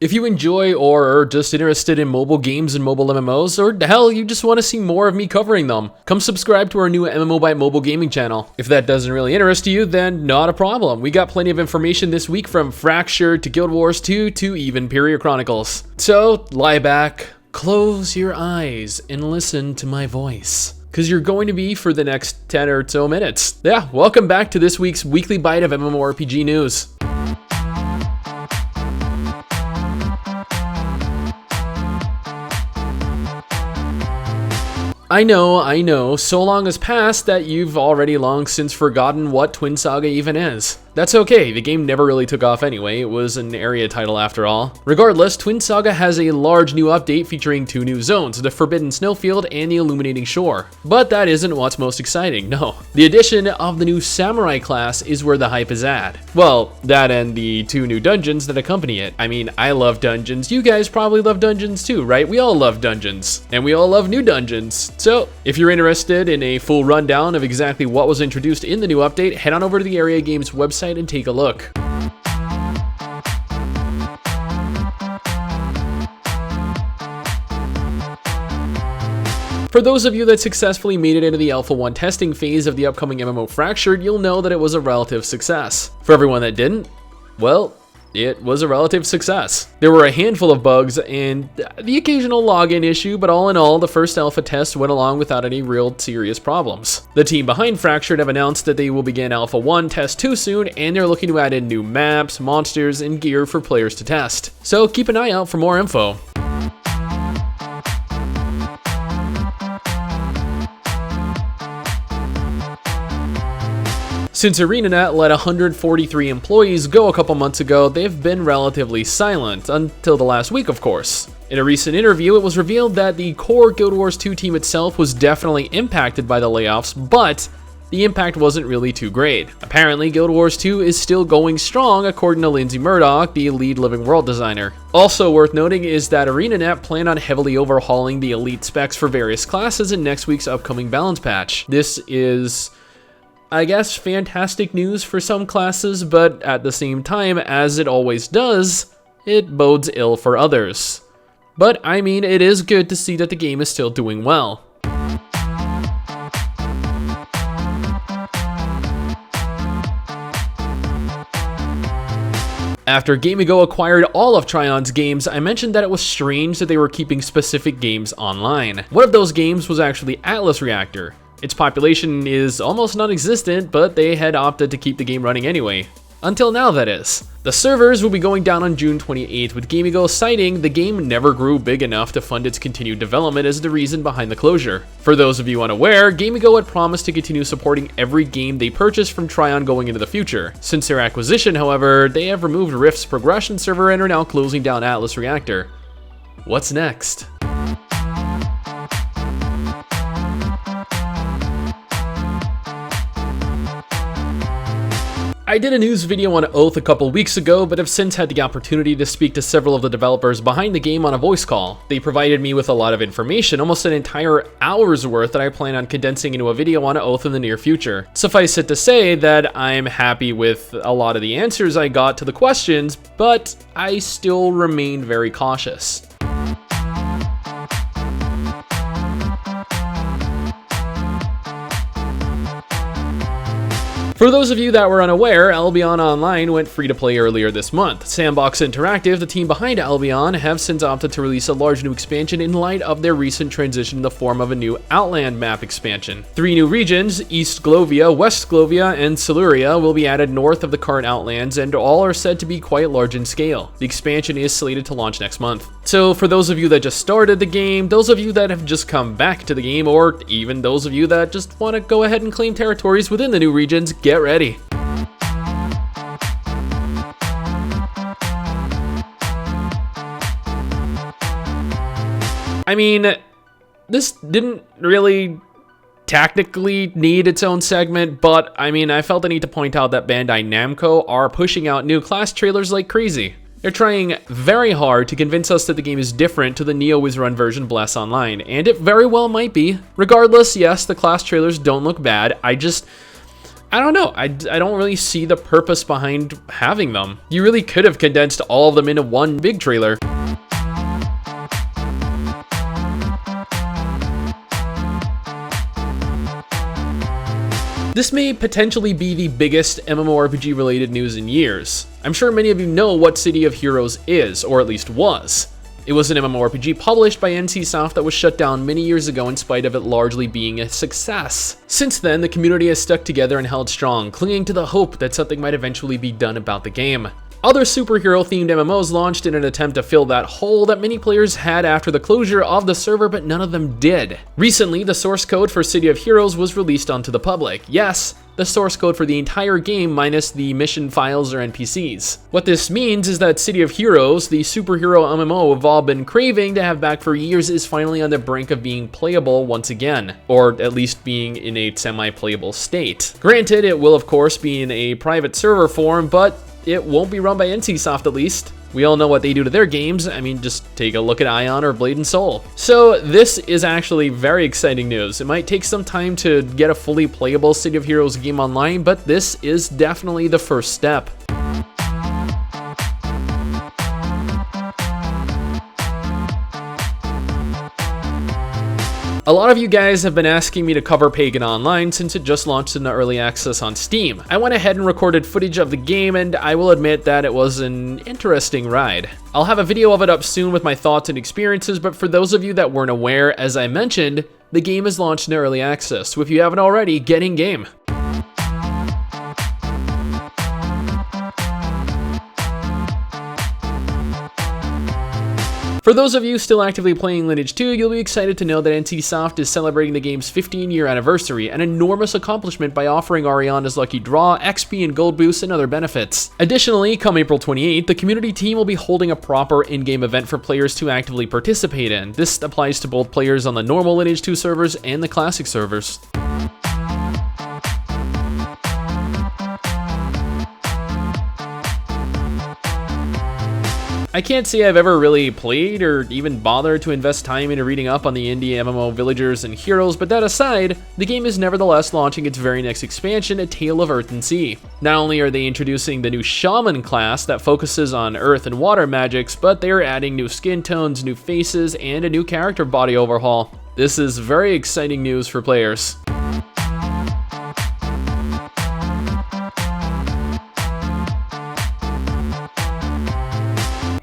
If you enjoy or are just interested in mobile games and mobile MMOs, or hell, you just want to see more of me covering them, come subscribe to our new MMO by Mobile gaming channel. If that doesn't really interest you, then not a problem. We got plenty of information this week from Fracture to Guild Wars 2 to even Peria Chronicles. So lie back, close your eyes, and listen to my voice, because you're going to be for the next 10 or so minutes. Yeah, welcome back to this week's weekly bite of MMORPG news. I know, so long has passed that you've already long since forgotten what Twin Saga even is. That's okay, the game never really took off anyway, it was an area title after all. Regardless, Twin Saga has a large new update featuring two new zones, the Forbidden Snowfield and the Illuminating Shore. But that isn't what's most exciting, no. The addition of the new Samurai class is where the hype is at. Well, that and the two new dungeons that accompany it. I mean, I love dungeons, you guys probably love dungeons too, right? We all love dungeons, and we all love new dungeons. So, if you're interested in a full rundown of exactly what was introduced in the new update, head on over to the Area Games website and take a look. For those of you that successfully made it into the Alpha 1 testing phase of the upcoming MMO Fractured, you'll know that it was a relative success. For everyone that didn't, well, it was a relative success. There were a handful of bugs and the occasional login issue, but all in all, the first alpha test went along without any real serious problems. The team behind Fractured have announced that they will begin Alpha 1 Test 2 soon, and they're looking to add in new maps, monsters, and gear for players to test. So keep an eye out for more info. Since ArenaNet let 143 employees go a couple months ago, they've been relatively silent, until the last week of course. In a recent interview, it was revealed that the core Guild Wars 2 team itself was definitely impacted by the layoffs, but the impact wasn't really too great. Apparently, Guild Wars 2 is still going strong according to Lindsay Murdoch, the lead living world designer. Also worth noting is that ArenaNet plan on heavily overhauling the elite specs for various classes in next week's upcoming balance patch. This is, I guess, fantastic news for some classes, but at the same time, as it always does, it bodes ill for others. But I mean, it is good to see that the game is still doing well. After Gamigo acquired all of Trion's games, I mentioned that it was strange that they were keeping specific games online. One of those games was actually Atlas Reactor. Its population is almost non-existent, but they had opted to keep the game running anyway. Until now, that is. The servers will be going down on June 28th, with Gamigo citing the game never grew big enough to fund its continued development as the reason behind the closure. For those of you unaware, Gamigo had promised to continue supporting every game they purchased from Trion going into the future. Since their acquisition, however, they have removed Rift's progression server and are now closing down Atlas Reactor. What's next? I did a news video on Oath a couple weeks ago, but have since had the opportunity to speak to several of the developers behind the game on a voice call. They provided me with a lot of information, almost an entire hour's worth that I plan on condensing into a video on Oath in the near future. Suffice it to say that I'm happy with a lot of the answers I got to the questions, but I still remain very cautious. For those of you that were unaware, Albion Online went free to play earlier this month. Sandbox Interactive, the team behind Albion, have since opted to release a large new expansion in light of their recent transition in the form of a new Outland map expansion. 3 new regions, East Glovia, West Glovia, and Siluria, will be added north of the current Outlands, and all are said to be quite large in scale. The expansion is slated to launch next month. So for those of you that just started the game, those of you that have just come back to the game, or even those of you that just want to go ahead and claim territories within the new regions, get ready. I mean, this didn't really technically need its own segment, but I mean, I felt the need to point out that Bandai Namco are pushing out new class trailers like crazy. They're trying very hard to convince us that the game is different to the Neo-Wizrun version Bless Online, and it very well might be. Regardless, yes, the class trailers don't look bad. I I don't know, I don't really see the purpose behind having them. You really could have condensed all of them into one big trailer. This may potentially be the biggest MMORPG related news in years. I'm sure many of you know what City of Heroes is, or at least was. It was an MMORPG published by NCSoft that was shut down many years ago in spite of it largely being a success. Since then, the community has stuck together and held strong, clinging to the hope that something might eventually be done about the game. Other superhero-themed MMOs launched in an attempt to fill that hole that many players had after the closure of the server, but none of them did. Recently, the source code for City of Heroes was released onto the public. Yes, the source code for the entire game minus the mission files or NPCs. What this means is that City of Heroes, the superhero MMO we've all been craving to have back for years, is finally on the brink of being playable once again, or at least being in a semi-playable state. Granted, it will of course be in a private server form, but it won't be run by NCSoft at least. We all know what they do to their games. I mean, just take a look at Ion or Blade and Soul. So this is actually very exciting news. It might take some time to get a fully playable City of Heroes game online, but this is definitely the first step. A lot of you guys have been asking me to cover Pagan Online since it just launched into early access on Steam. I went ahead and recorded footage of the game, and I will admit that it was an interesting ride. I'll have a video of it up soon with my thoughts and experiences, but for those of you that weren't aware, as I mentioned, the game is launched into early access, so if you haven't already, get in game. For those of you still actively playing Lineage II, you'll be excited to know that NCSoft is celebrating the game's 15-year anniversary, an enormous accomplishment by offering Ariana's Lucky Draw, XP and gold boosts, and other benefits. Additionally, come April 28th, the community team will be holding a proper in-game event for players to actively participate in. This applies to both players on the normal Lineage II servers and the classic servers. I can't say I've ever really played or even bothered to invest time into reading up on the indie MMO villagers and heroes, but that aside, the game is nevertheless launching its very next expansion, A Tale of Earth and Sea. Not only are they introducing the new Shaman class that focuses on earth and water magics, but they are adding new skin tones, new faces, and a new character body overhaul. This is very exciting news for players.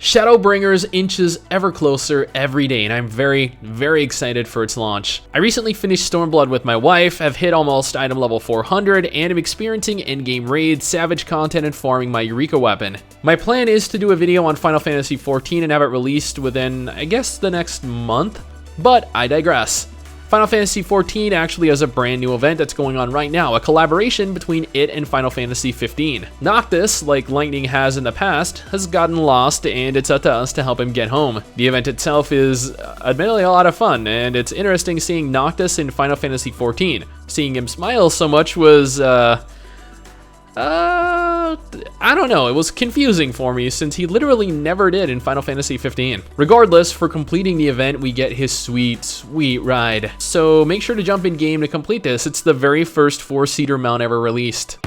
Shadowbringers inches ever closer every day, and I'm very, very excited for its launch. I recently finished Stormblood with my wife, have hit almost item level 400, and am experiencing endgame raids, savage content, and farming my Eureka weapon. My plan is to do a video on Final Fantasy XIV and have it released within, I guess, the next month, but I digress. Final Fantasy XIV actually has a brand new event that's going on right now, a collaboration between it and Final Fantasy XV. Noctis, like Lightning has in the past, has gotten lost, and it's up to us to help him get home. The event itself is admittedly a lot of fun, and it's interesting seeing Noctis in Final Fantasy XIV. Seeing him smile so much was, I don't know, it was confusing for me since he literally never did in Final Fantasy XV. Regardless, for completing the event, we get his sweet, sweet ride. So make sure to jump in game to complete this. It's the very first 4-seater mount ever released.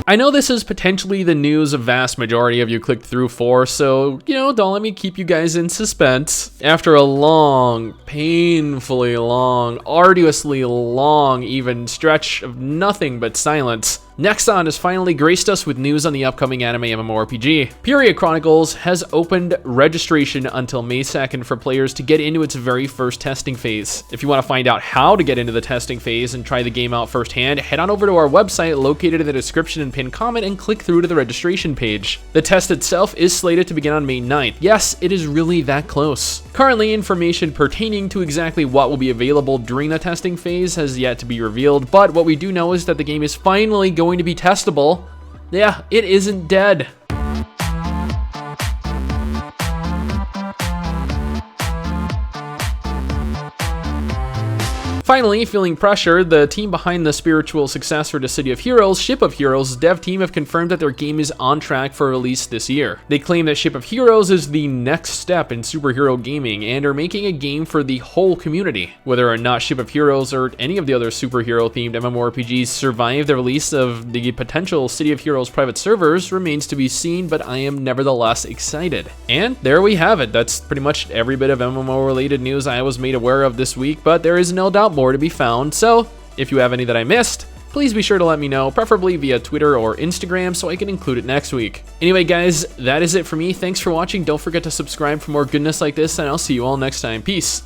I know this is potentially the news a vast majority of you clicked through for, so, don't let me keep you guys in suspense. After a long, painfully long, arduously long even stretch of nothing but silence, Nexon has finally graced us with news on the upcoming anime MMORPG. Peria Chronicles has opened registration until May 2nd for players to get into its very first testing phase. If you want to find out how to get into the testing phase and try the game out firsthand, head on over to our website located in the description and pinned comment and click through to the registration page. The test itself is slated to begin on May 9th. Yes, it is really that close. Currently, information pertaining to exactly what will be available during the testing phase has yet to be revealed, but what we do know is that the game is finally going to be testable. Yeah, it isn't dead. Finally, feeling pressure, the team behind the spiritual successor to City of Heroes, Ship of Heroes' dev team have confirmed that their game is on track for release this year. They claim that Ship of Heroes is the next step in superhero gaming and are making a game for the whole community. Whether or not Ship of Heroes or any of the other superhero-themed MMORPGs survive the release of the potential City of Heroes private servers remains to be seen, but I am nevertheless excited. And there we have it. That's pretty much every bit of MMO-related news I was made aware of this week, but there is no doubt more to be found, so if you have any that I missed, please be sure to let me know, preferably via Twitter or Instagram, so I can include it next week. Anyway guys, that is it for me. Thanks for watching. Don't forget to subscribe for more goodness like this, and I'll see you all next time. Peace.